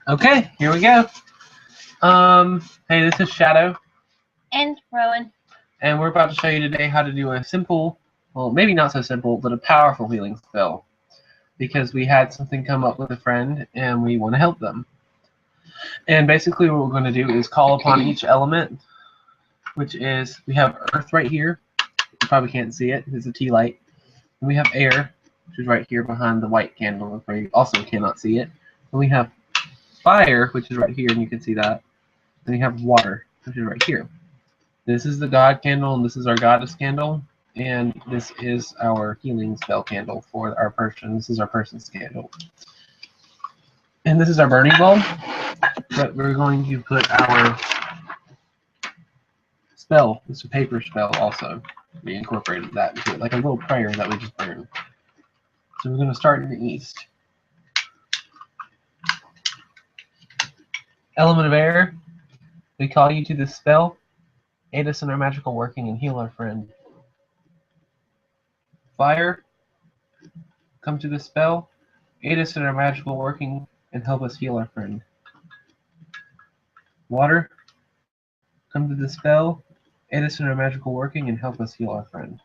Okay, here we go. Hey, this is Shadow. And Rowan. And we're about to show you today how to do a simple, well, maybe not so simple, but a powerful healing spell. Because we had something come up with a friend, and we want to help them. And basically what we're going to do is call upon each element, which is, we have earth right here. You probably can't see it, it's a tea light. And we have air, which is right here behind the white candle, where you also cannot see it. And we have fire, which is right here, and you can see that. And we have water, which is right here. This is the god candle, and this is our goddess candle, and this is our healing spell candle for our person. This is our person's candle. And this is our burning bulb, but we're going to put our spell, it's a paper spell also. We incorporated that into it, like a little prayer that we just burned. So we're going to start in the east. Element of air, we call you to this spell. Aid us in our magical working and heal our friend. Fire, come to the spell. Aid us in our magical working and help us heal our friend. Water, come to the spell. Aid us in our magical working and help us heal our friend.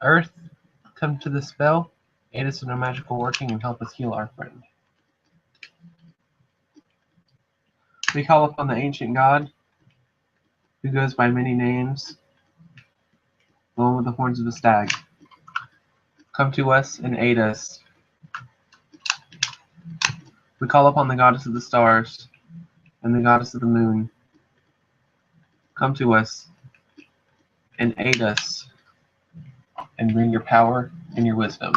Earth, come to the spell. Aid us in our magical working and help us heal our friend. We call upon the ancient god, who goes by many names, the one with the horns of a stag. Come to us and aid us. We call upon the goddess of the stars and the goddess of the moon. Come to us and aid us and bring your power and your wisdom.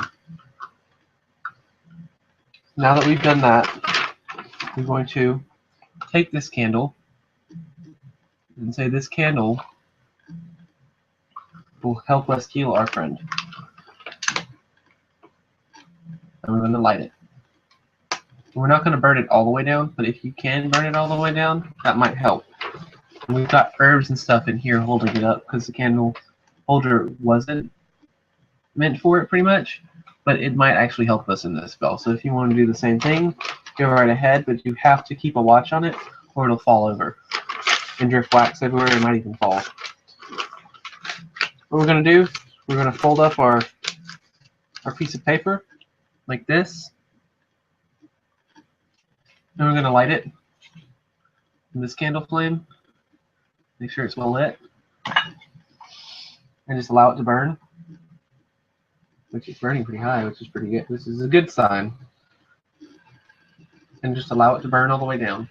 Now that we've done that, we're going to take this candle and say this candle will help us heal our friend. And we're going to light it. We're not going to burn it all the way down, but if you can burn it all the way down, that might help. And we've got herbs and stuff in here holding it up because the candle holder wasn't meant for it pretty much, but it might actually help us in this spell. So if you want to do the same thing, go right ahead, but you have to keep a watch on it or it'll fall over and drift wax everywhere. It might even fall. What we're going to do, we're going to fold up our piece of paper like this, and we're going to light it in this candle flame. Make sure it's well lit, and just allow it to burn, which is burning pretty high, which is pretty good. This is a good sign. And just allow it to burn all the way down.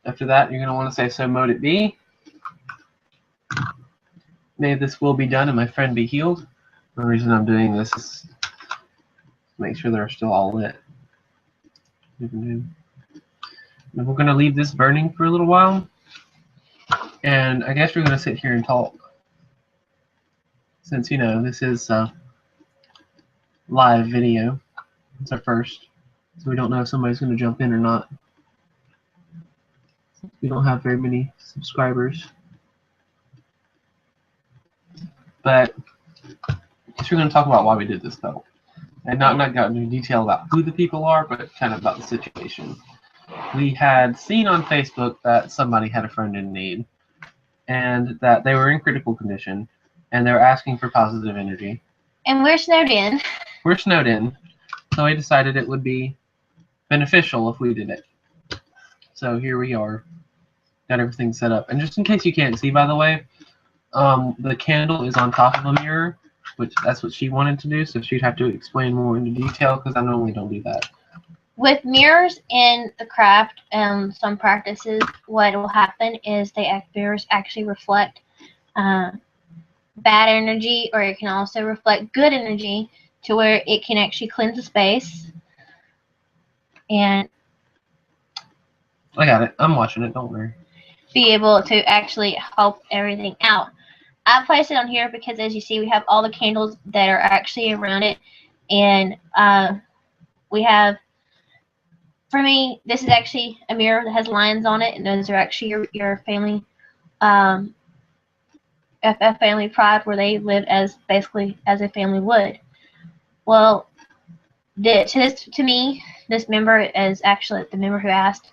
After that, you're going to want to say, so mote it be. May this will be done and my friend be healed. The reason I'm doing this is to make sure they're still all lit. And we're going to leave this burning for a little while. And I guess we're going to sit here and talk. Since, you know, this is a live video. It's our first. So we don't know if somebody's going to jump in or not. We don't have very many subscribers. But I guess we're going to talk about why we did this spell. And not go into detail about who the people are, but kind of about the situation. We had seen on Facebook that somebody had a friend in need, and that they were in critical condition, and they were asking for positive energy. And we're snowed in. We're snowed in, so we decided it would be beneficial if we did it. So here we are. Got everything set up. And just in case you can't see, by the way, the candle is on top of a mirror, which that's what she wanted to do, so she'd have to explain more into detail because I normally don't do that. With mirrors in the craft and some practices, what will happen is mirrors actually reflect bad energy, or it can also reflect good energy to where it can actually cleanse the space. And I got it. I'm watching it. Don't worry. Be able to actually help everything out. I placed it on here because, as you see, we have all the candles that are actually around it, and we have for me, this is actually a mirror that has lions on it, and those are actually your family, a family pride where they live as basically as a family would. Well, to me, this member is actually the member who asked.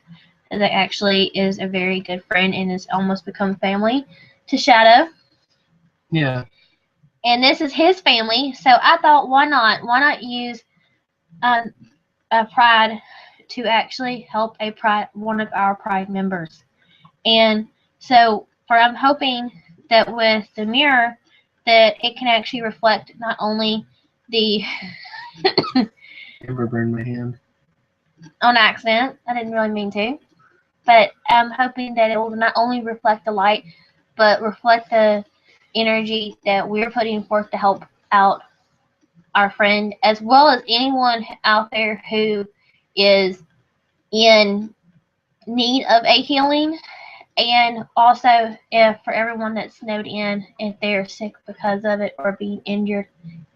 That actually is a very good friend and has almost become family to Shadow. Yeah. And this is his family, so I thought, why not? Why not use a pride to actually help one of our pride members? And so, I'm hoping that with the mirror, that it can actually reflect not only the Ever burned my hand? On accident. I didn't really mean to. But I'm hoping that it will not only reflect the light, but reflect the energy that we're putting forth to help out our friend, as well as anyone out there who is in need of a healing. And also, if for everyone that's snowed in, if they're sick because of it or being injured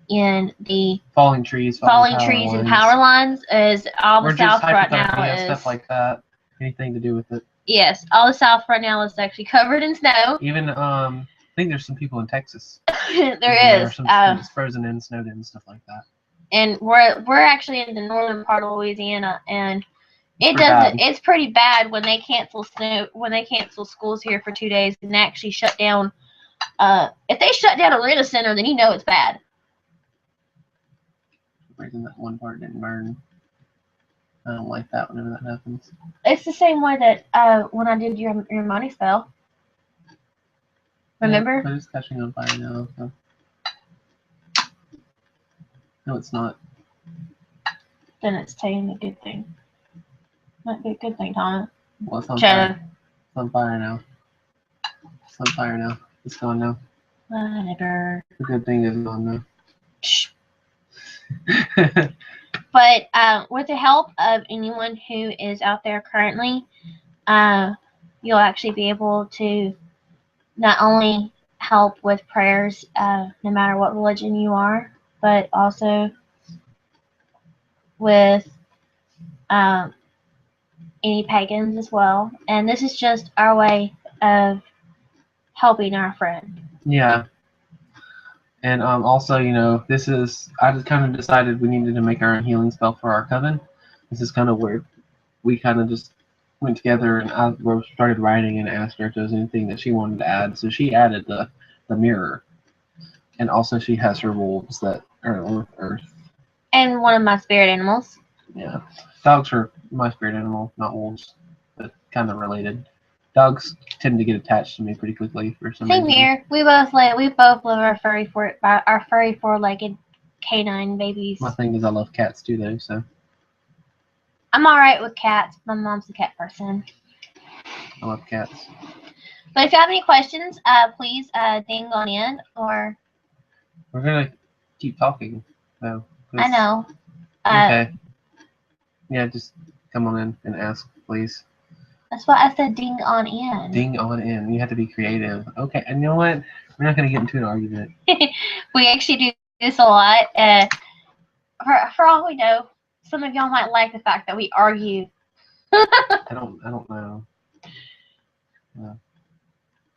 in the falling trees and power lines, is all the south right now is stuff like that. Anything to do with it? Yes, all the south right now is actually covered in snow. Even I think there's some people in Texas. There is. It's frozen in, snowed in, stuff like that. And we're actually in the northern part of Louisiana, and it's pretty bad when they cancel schools here for 2 days and actually shut down. If they shut down a rent center, then you know it's bad. The reason that one part didn't burn. I don't like that whenever that happens. It's the same way that when I did your money spell. Remember? Yeah, but it's catching on fire now. So. No, it's not. Then it's taking a good thing. Might be a good thing, Tom. Well, it's on fire. It's on fire now. It's on fire now. It's gone now. Whatever. The good thing is gone now. Shh. But with the help of anyone who is out there currently, you'll actually be able to not only help with prayers, no matter what religion you are, but also with any pagans as well. And this is just our way of helping our friend. Yeah. And also, I just kind of decided we needed to make our own healing spell for our coven. This is kind of where we kind of just went together and I started writing and asked her if there was anything that she wanted to add. So she added the mirror. And also she has her wolves that are on Earth. And one of my spirit animals. Yeah. Dogs are my spirit animal, not wolves, but kind of related. Dogs tend to get attached to me pretty quickly for some reason. Same here. We both love our furry four-legged canine babies. My thing is I love cats too, though. So I'm all right with cats. My mom's a cat person. I love cats. But if you have any questions, please ding on in or. We're gonna keep talking, though. I know. Okay. Yeah, just come on in and ask, please. That's why I said ding on in. Ding on in. You have to be creative. Okay, and you know what? We're not going to get into an argument. We actually do this a lot. For all we know, some of y'all might like the fact that we argue. I don't know.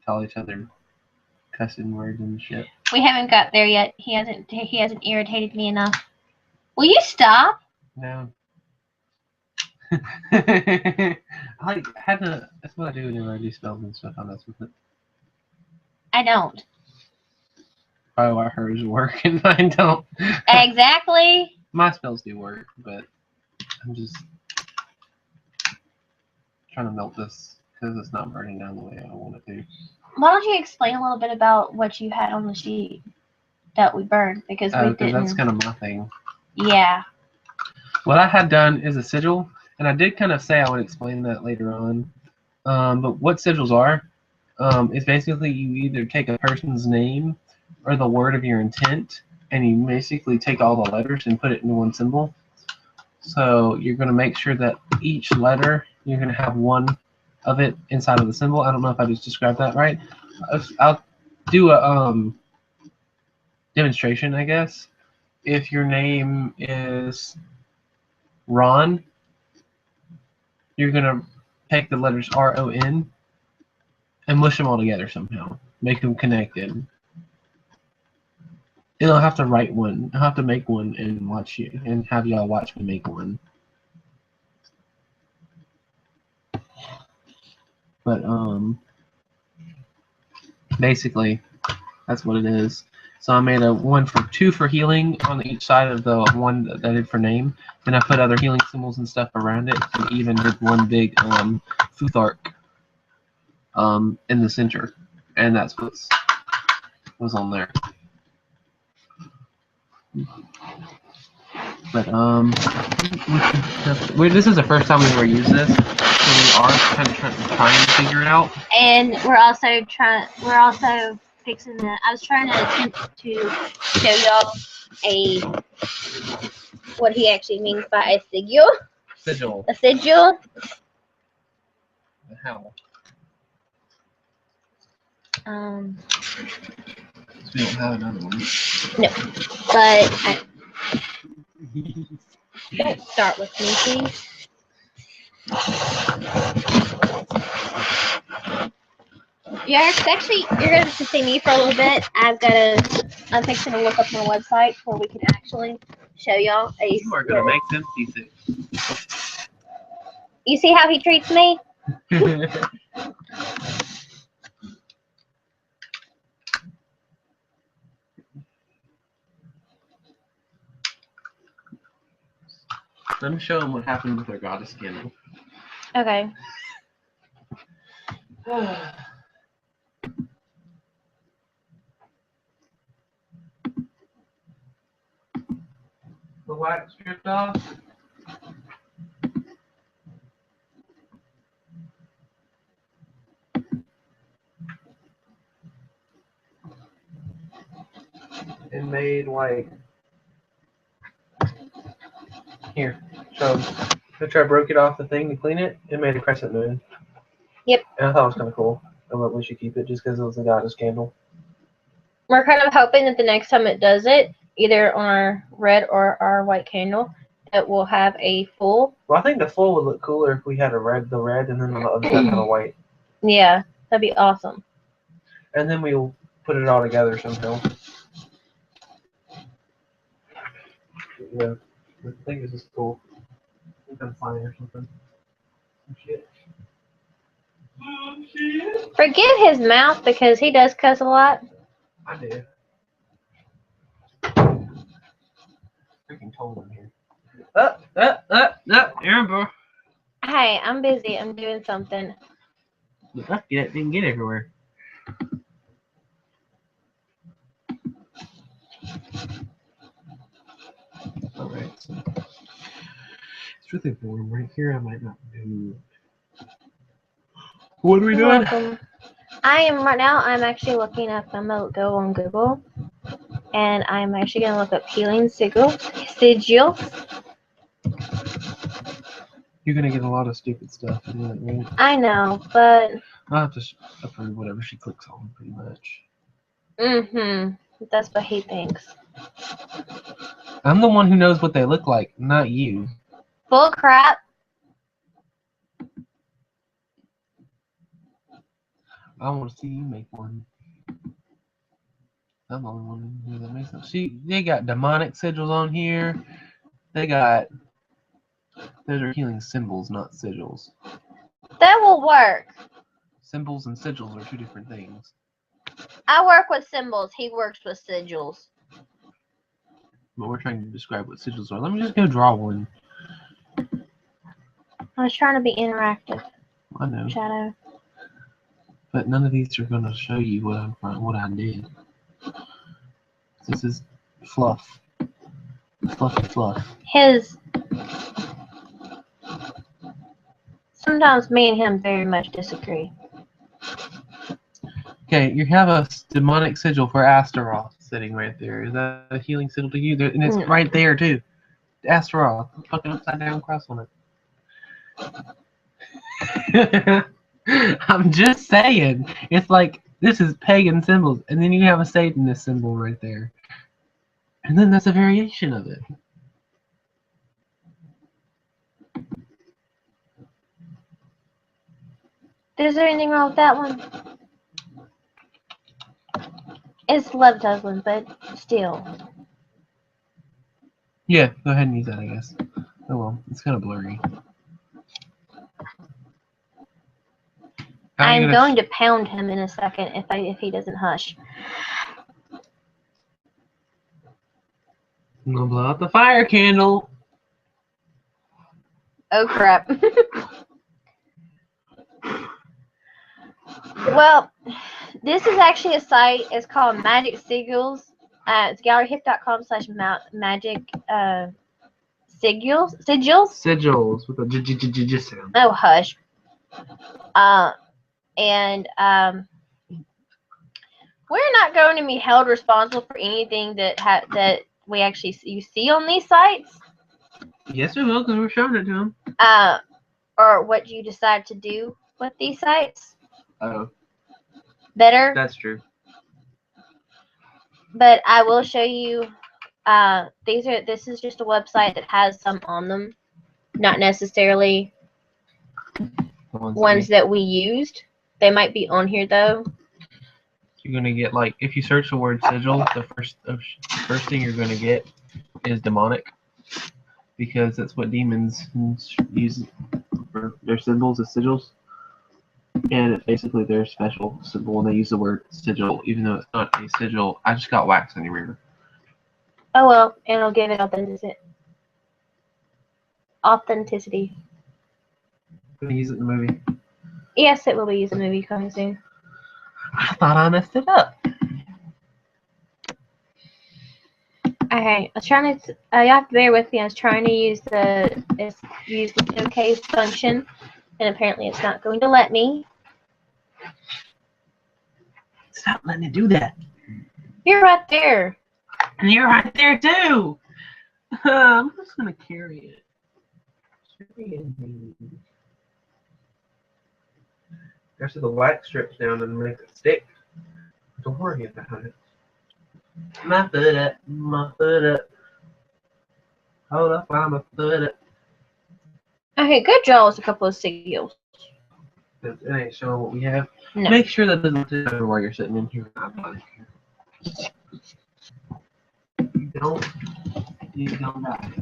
Call each other cussing words and shit. We haven't got there yet. He hasn't irritated me enough. Will you stop? No. That's what I do whenever I do spells and stuff. I mess with it. I don't. Probably why hers work and mine don't. Exactly. My spells do work, but I'm just trying to melt this because it's not burning down the way I want it to. Why don't you explain a little bit about what you had on the sheet that we burned? Because we didn't. That's kind of my thing. Yeah. What I had done is a sigil, and I did kind of say I would explain that later on. But what sigils are is basically you either take a person's name or the word of your intent, and you basically take all the letters and put it into one symbol. So you're going to make sure that each letter, you're going to have one of it inside of the symbol. I don't know if I just described that right. I'll do a demonstration, I guess. If your name is Ron, you're gonna take the letters RON and mush them all together somehow. Make them connected. And I'll have to write one. I'll have to make one and watch you and have y'all watch me make one. But basically that's what it is. So I made two for healing on each side of the one that I did for name. Then I put other healing symbols and stuff around it, and even did one big futhark in the center, and that's what was on there. But this is the first time we've ever used this, so we are kind of trying to figure it out. And we're also fixing the. I was trying to attempt to show y'all what he actually means by a sigil. Sigil. A sigil. How? So we don't have another one. No, but don't start with me, please. Yeah, actually, you're going to have to see me for a little bit. I'm fixing to look up my website where we can actually show y'all a. You are going to make them decent. You see how he treats me? Let me show them what happened with their goddess candle. Okay. The wax stripped off. And made like here. So after I broke it off the thing to clean it, it made a crescent moon. Yep. And I thought it was kind of cool. I thought we should keep it just because it was a goddess candle. We're kind of hoping that the next time it does it, either on our red or our white candle, it will have a full. Well, I think the full would look cooler if we had the red, and then on the other side have a white. Yeah, that'd be awesome. And then we'll put it all together somehow. Yeah, I think this is cool. I think I'm flying or something. Oh, shit. Oh, shit. Forgive his mouth because he does cuss a lot. I do. Freaking cold in here. Amber. Hey, I'm busy. I'm doing something. The bucket didn't get everywhere. Alright, so it's really warm right here. I might not do. What are we doing? Right now. I'm actually looking up. I'm gonna go on Google, and I'm actually gonna look up healing sigils. You're gonna get a lot of stupid stuff in it, right? I know, but I'll have to approve whatever she clicks on, pretty much. That's what he thinks. I'm the one who knows what they look like, not you. Bull crap. I want to see you make one. I'm the only one in here that makes them. See, they got demonic sigils on here. Those are healing symbols, not sigils. That will work. Symbols and sigils are two different things. I work with symbols. He works with sigils. But we're trying to describe what sigils are. Let me just go draw one. I was trying to be interactive. I know. Shadow. But none of these are going to show you what I did. This is fluff. Fluffy fluff. Sometimes me and him very much disagree. Okay, you have a demonic sigil for Astaroth sitting right there. Is that a healing sigil to you? And it's right there too. Astaroth, fucking upside down cross on it. I'm just saying. It's like this is pagan symbols, and then you have a Satanist symbol right there, and then that's a variation of it. Is there anything wrong with that one? It's love Dublin, but still. Yeah, go ahead and use that, I guess. Oh well, it's kind of blurry. I'm going to pound him in a second if he doesn't hush. I'm gonna blow out the fire candle. Oh crap. Well, this is actually a site. It's called Magic Sigils. It's galleryhip.com/magic sigils. Sigils with a j sound. Oh hush. And we're not going to be held responsible for anything that we actually you see on these sites. Yes, we will, because we're showing it to them. Or what you decide to do with these sites. Oh. Better. That's true. But I will show you. This is just a website that has some on them, not necessarily ones that we used. They might be on here though. You're gonna get, like, if you search the word sigil, the first thing you're gonna get is demonic, because that's what demons use for their symbols as sigils, and it's basically their special symbol when they use the word sigil, even though it's not a sigil. I just got wax on your mirror. Oh well, and it'll give it authenticity. Gonna use it in the movie. Yes, it will be used in the movie coming soon. I thought I messed it up. Okay, I was trying to. You have to bear with me. I was trying to use the showcase function, and apparently it's not going to let me. Stop letting it do that. You're right there. And you're right there too. I'm just gonna carry it. There's the wax strips down and make it stick. Don't worry about it. My foot up, my foot up. Hold up, while my foot up. Okay, good job with a couple of sigils. It ain't showing what we have. No. Make sure that doesn't happen while you're sitting in here. I'm not in here. You don't die.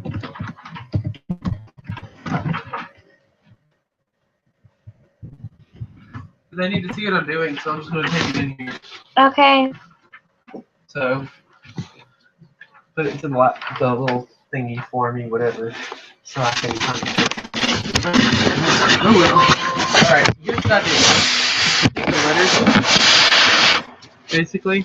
They need to see what I'm doing, so I'm just going to take it in here. Okay. So, put it into the little thingy for me, whatever, so I can find it. Oh well. Alright, here's what I do. Take the letters, basically.